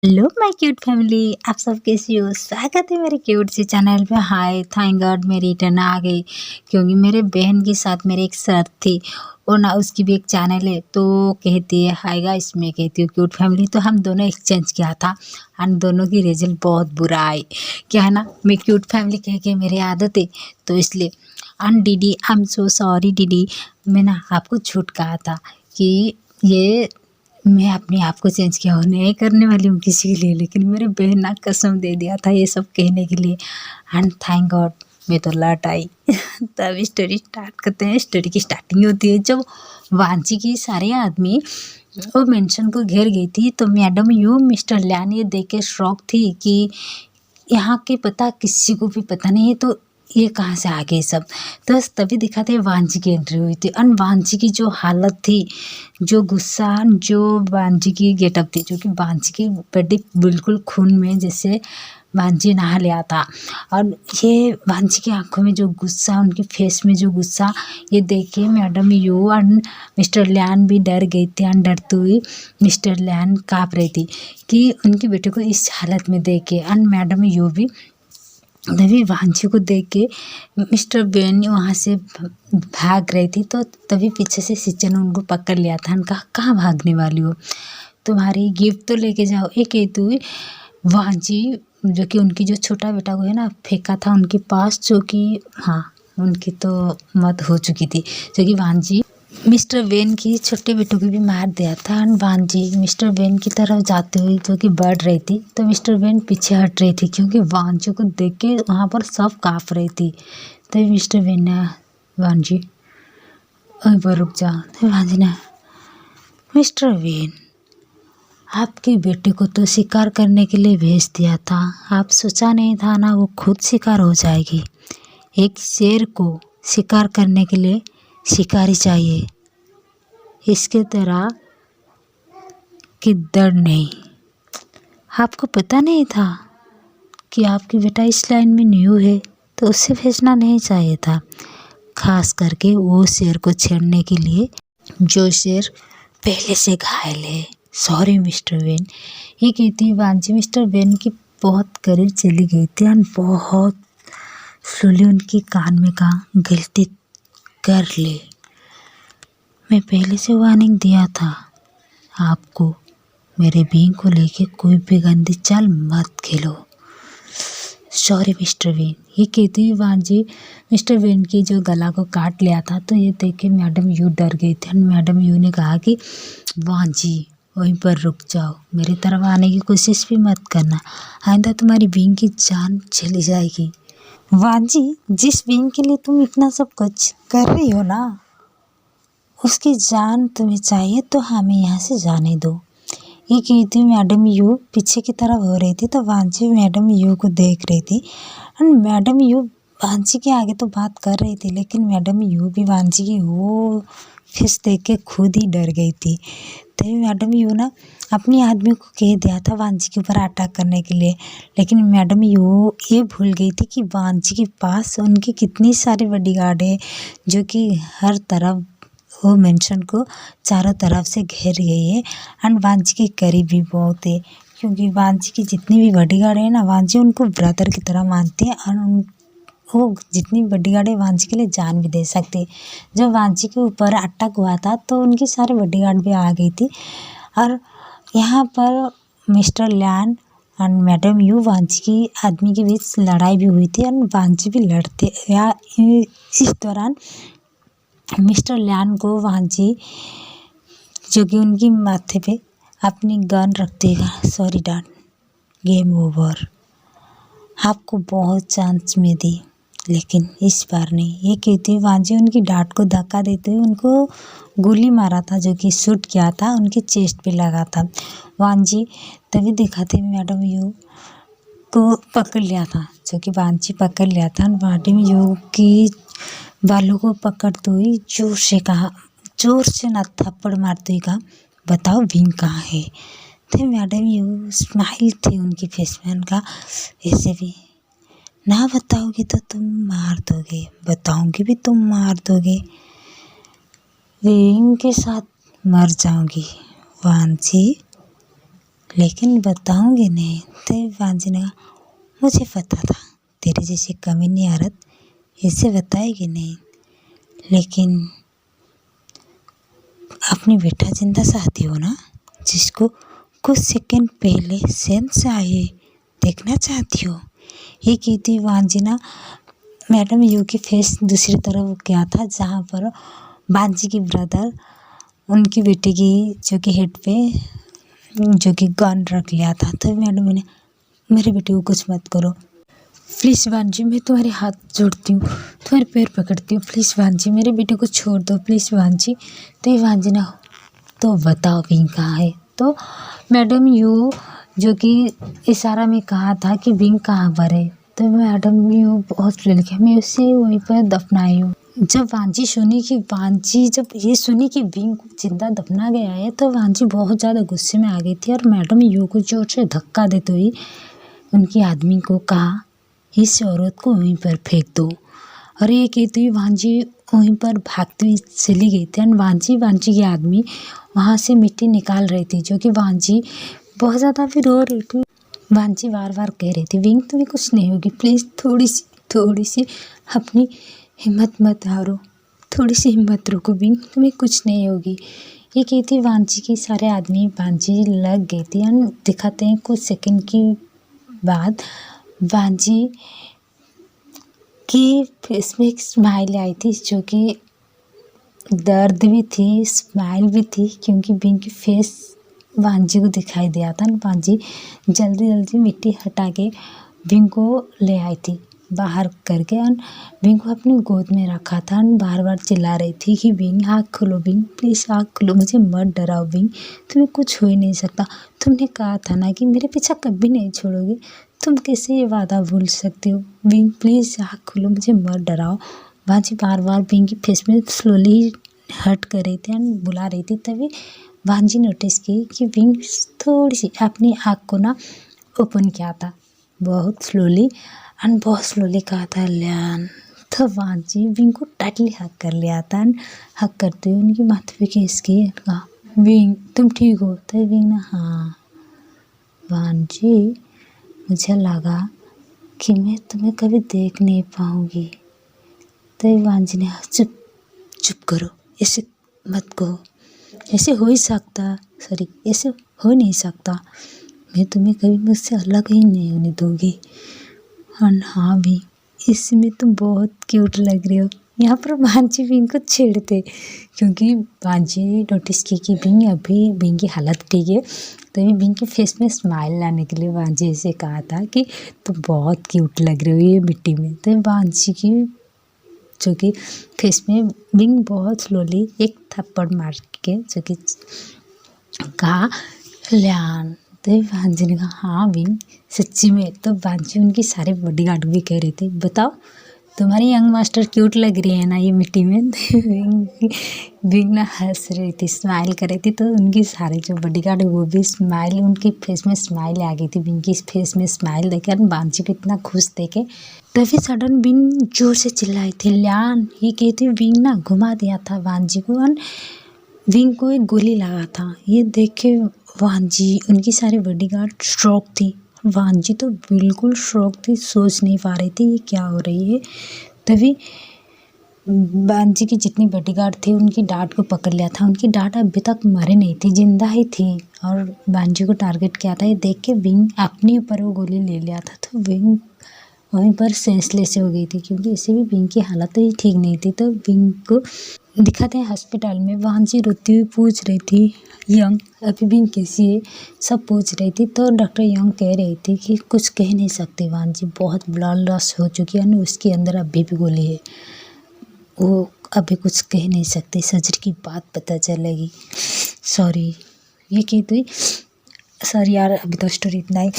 Hello my cute family, आप सब कैसी हो। स्वागत है मेरे क्यूट से चैनल पे। हाय, थैंक गॉड मैं रिटर्न आ गई, क्योंकि मेरे बहन के साथ मेरी एक शर्त थी। और ना उसकी भी एक चैनल है, तो कहती है हाय गाइस, मैं कहती हूँ क्यूट फैमिली। तो हम दोनों एक्सचेंज किया था, हम दोनों की रिजल्ट बहुत बुरा आई। क्या है ना, मैं क्यूट फैमिली कह के मेरी आदत है, तो इसलिए। एंड दीदी, आई एम सो सॉरी दीदी, मैं ना आपको झूठ कहा था कि ये मैं अपने आप को चेंज किया हूँ, नहीं करने वाली हूँ किसी के लिए। लेकिन मेरे बहन ने कसम दे दिया था ये सब कहने के लिए। एंड थैंक गॉड मैं तो लौट आई। तब स्टोरी स्टार्ट करते हैं। स्टोरी की स्टार्टिंग होती है जब वांची की सारे आदमी वो मेंशन को घेर गई थी, तो मैडम यू मिस्टर लैन ये देख के शॉक थी कि यहाँ के पता किसी को भी पता नहीं है, तो ये कहाँ से आ गए सब। तो तभी दिखाते हैं वांजी की एंट्री हुई थी। और वांजी की जो हालत थी, जो गुस्सा, जो वांजी की गेटअप थी, जो कि वांजी की बॉडी बिल्कुल खून में जैसे वांजी नहा लिया था। और ये वांजी की आंखों में जो गुस्सा, उनके फेस में जो गुस्सा, ये देख के मैडम यू और मिस्टर लैन भी डर गई थी। और डरती हुई मिस्टर लैन काँप रही थी कि उनकी बेटे को इस हालत में देख के। और मैडम यू भी तभी वांछी को देख के मिस्टर बेन वहाँ से भाग रही थी, तो तभी पीछे से सिचन ने उनको पकड़ लिया था। उनका कहाँ भागने वाली हो, तुम्हारी गिफ्ट तो लेके जाओ। एक हेतु वांची जो कि उनकी जो छोटा बेटा को है ना फेंका था उनके पास, जो कि हाँ उनकी तो मौत हो चुकी थी। जो कि वांची मिस्टर वेन की छोटे बेटों को भी मार दिया था। और वांजी मिस्टर वेन की तरफ जाते हुए जो कि बढ़ रही थी, तो मिस्टर वेन पीछे हट रही थी, क्योंकि वांजी को देख के वहाँ पर सब काँप रही थी। तो मिस्टर वेन ने वांजी वहीं पर रुक जा। तो वांजी ने मिस्टर वेन, आपके बेटे को तो शिकार करने के लिए भेज दिया था, आप सोचा नहीं था ना वो खुद शिकार हो जाएगी। एक शेर को शिकार करने के लिए शिकारी चाहिए, इसके तरह कि डर नहीं। आपको पता नहीं था कि आपकी बेटा इस लाइन में न्यू है, तो उससे भेजना नहीं चाहिए था, खास करके वो शेर को छेड़ने के लिए जो शेर पहले से घायल है। सॉरी मिस्टर वेन, ये कहती वांची मिस्टर वेन की बहुत करीब चली गई थी। और बहुत स्लोली उनकी कान में कहा, गलती कर ले, मैं पहले से वार्निंग दिया था आपको, मेरे बीइंग को लेके कोई भी गंदी चाल मत खेलो। सॉरी मिस्टर वेन, ये कहती हुई वांजी मिस्टर वेन की जो गला को काट लिया था। तो ये देख के मैडम यू डर गई थी। मैडम यू ने कहा कि वांजी वहीं पर रुक जाओ, मेरी तरफ आने की कोशिश भी मत करना, आइंदा तुम्हारी बीइंग की जान चली जाएगी। वांजी, जिस बीइंग के लिए तुम इतना सब कुछ कर रही हो ना, उसकी जान तुम्हें चाहिए, तो हमें यहाँ से जाने दो। ये कहती मैडम यू पीछे की तरफ हो रही थी, तो वांची मैडम यू को देख रही थी। और मैडम यू वांची के आगे तो बात कर रही थी, लेकिन मैडम यू भी वांची की वो फेस देख के खुद ही डर गई थी। तभी मैडम यू ना अपनी आदमी को कह दिया था वांची के ऊपर अटैक करने के लिए, लेकिन मैडम यू ये भूल गई थी कि वांची के पास उनकी कितनी सारी बॉडीगार्ड है, जो कि हर तरफ वो मेंशन को चारों तरफ से घेर गई है। एंड वांची के करीब भी बहुत है, क्योंकि वांची की जितनी भी बॉडीगार्ड है ना, वांची उनको ब्रदर की तरह मानती है। और वो जितनी बॉडीगार्ड है वांची के लिए जान भी दे सकती है। जब वांची के ऊपर अटैक हुआ था, तो उनकी सारी बॉडीगार्ड भी आ गई थी। और यहाँ पर मिस्टर लैन और मैडम यू वांची की आदमी के बीच लड़ाई भी हुई थी। और वांची भी लड़ते या इस दौरान मिस्टर लैन को वांची जो कि उनकी माथे पे अपनी गन रख देगा, सॉरी डैड, गेम ओवर, आपको बहुत चांस में दी, लेकिन इस बार नहीं। ये कहते हुए वांची उनकी डांट को धक्का देते हुए उनको गोली मारा था, जो कि शूट किया था, उनके चेस्ट पे लगा था। वांची तभी दिखाते मैडम यू को पकड़ लिया था, जो कि वांची पकड़ लिया था। मैडम यू की बालों को पकड़ते हुए जोर से कहा, जोर से ना थप्पड़ मारते हुए कहा, बताओ विंग कहाँ है। तो मैडम यू स्माइल थी उनकी फेस में। उनका ऐसे भी, ना बताओगे तो तुम मार दोगे, बताऊंगी भी तुम मार दोगे, विंग के साथ मर जाऊंगी। वांची लेकिन बताऊंगी नहीं। तभी वांजी ने कहा, मुझे पता था तेरे जैसी कमीनी औरत इसे बताएगी नहीं, लेकिन अपनी बेटा जिंदा चाहती हो ना, जिसको कुछ सेकंड पहले सेंस आए देखना चाहती हो। ये कहती वांजना मैडम यू की फेस दूसरी तरफ गया था, जहाँ पर बांजी की ब्रदर उनकी बेटी की जो कि हेड पे जो कि गन रख लिया था। तो मैडम ने मेरे बेटे को कुछ मत करो प्लीज़ वांजी, मैं तुम्हारे हाथ जोड़ती हूँ, तुम्हारे पैर पकड़ती हूँ, प्लीज़ वांजी मेरे बेटे को छोड़ दो प्लीज़ वांजी। तो ये वांजी ना, तो बताओ विंग कहाँ है। तो मैडम यू जो कि इशारा में कहा था कि विंग कहाँ पर है, तो मैडम यू हॉस्पिटल के मैं उसे वहीं पर दफनाई हूँ। जब वांजी जब ये सुनी कि विंग को जिंदा दफना गया है, तो वांजी बहुत ज़्यादा गुस्से में आ गई थी और मैडम यू को जोर से धक्का देते हुए उनके आदमी को कहा, इस औरत को वहीं पर फेंक दो। और ये कहते हुए वांजी वहीं पर भागती हुई चली गई थी। और वांजी के आदमी वहाँ से मिट्टी निकाल रही थी, जो कि वांजी बहुत ज़्यादा फिर रो रही थी। वांजी बार बार कह रही थी, विंग तुम्हें कुछ नहीं होगी, प्लीज़ थोड़ी सी अपनी हिम्मत मत हारो, थोड़ी सी हिम्मत रखो विंग, तुम्हें कुछ नहीं होगी। ये कहती वांजी के सारे आदमी वांजी लग गई थी। और दिखाते हैं कुछ सेकंड की बाद वांजी की फेस में एक स्माइल आई थी, जो कि दर्द भी थी स्माइल भी थी, क्योंकि विंग की फेस वांजी को दिखाई दिया था। वांजी जल्दी जल्दी मिट्टी हटा के विंग को ले आई थी बाहर करके, और विंग को अपनी गोद में रखा था। बार बार चिल्ला रही थी कि विंग आँख खोलो, विंग प्लीज़ आँख खोलो, मुझे मत डराओ विंग, तुम्हें कुछ हो ही नहीं सकता, तुमने कहा था ना कि मेरे पीछा कभी नहीं छोड़ोगे, तुम कैसे ये वादा भूल सकती हो, विंग प्लीज़ आँख खोलो, मुझे मत डराओ। वांजी बार बार विंग की फेस में स्लोली हट कर रही थी और बुला रही थी। तभी वांजी नोटिस की कि विंग थोड़ी सी अपनी आँख को ना ओपन किया था बहुत स्लोली, और बहुत स्लोली कहा था ल्यान। तो वांजी विंग को टाइटली हक कर लिया था। हक करते हुए उनकी माथे पे किस की कहा, विंग तुम ठीक हो। तो विंग ने हाँ वांजी, मुझे लगा कि मैं तुम्हें कभी देख नहीं पाऊँगी। तो वांजी ने चुप करो, ऐसे मत कहो, ऐसे हो ही सकता, सॉरी ऐसे हो नहीं सकता, मैं तुम्हें कभी मुझसे अलग ही नहीं होने दूँगी। और हाँ भी इसमें तुम बहुत क्यूट लग रही हो। यहाँ पर वांजी विंग को छेड़ते, क्योंकि वांजी नोटिस की कि विंग की हालत ठीक है। तभी विंग के फेस में स्माइल लाने के लिए वांजी ऐसे कहा था कि तुम बहुत क्यूट लग रही हो ये मिट्टी में। तो वांजी की जो कि फेस में विंग बहुत स्लोली एक थप्पड़ मार के जो कि कहा ल्यान। तो वांजी ने कहा हाँ विंग सच्ची में। तो वांजी उनकी सारे बॉडीगार्ड भी कह रहे थे, बताओ तुम्हारी यंग मास्टर क्यूट लग रही है ना ये मिट्टी में। विंग ना हंस रही थी, स्माइल कर रही थी। तो उनकी सारे जो बॉडीगार्ड वो भी स्माइल, उनकी फेस में स्माइल आ गई थी। विंग की फेस में स्माइल देखे और वांजी को इतना खुश देखे, तभी सडन विंग जोर से चिल्लाई थी ल्यान। ये कहती विंग ना घुमा दिया था वांजी को, और विंग को एक गोली लगा था। ये देख के वांजी उनकी सारी बॉडीगार्ड शॉक थी, वांजी तो बिल्कुल शॉक थी, सोच नहीं पा रही थी ये क्या हो रही है। तभी वांजी की जितनी बॉडीगार्ड थी उनकी डांट को पकड़ लिया था। उनकी डांट अभी तक मरी नहीं थी, जिंदा ही थी, और वांजी को टारगेट किया था। ये देख के विंग अपने ऊपर वो गोली ले लिया था। तो विंग वहीं पर सेंसलेस हो गई थी, क्योंकि इसे भी विंग की हालत ही ठीक नहीं थी। तो विंग को दिखाते हैं हॉस्पिटल में, वांजी रोती हुई पूछ रही थी यंग अभी विंग कैसी है, सब पूछ रही थी। तो डॉक्टर यंग कह रही थी कि कुछ कह नहीं सकती, वांजी बहुत ब्लड लॉस हो चुकी है, उसके अंदर अभी भी गोली है, वो अभी कुछ कह नहीं सकती, सर्जरी की बात पता चलेगी। सॉरी ये कहती सॉरी यार, अभी तो स्टोरी इतना ही।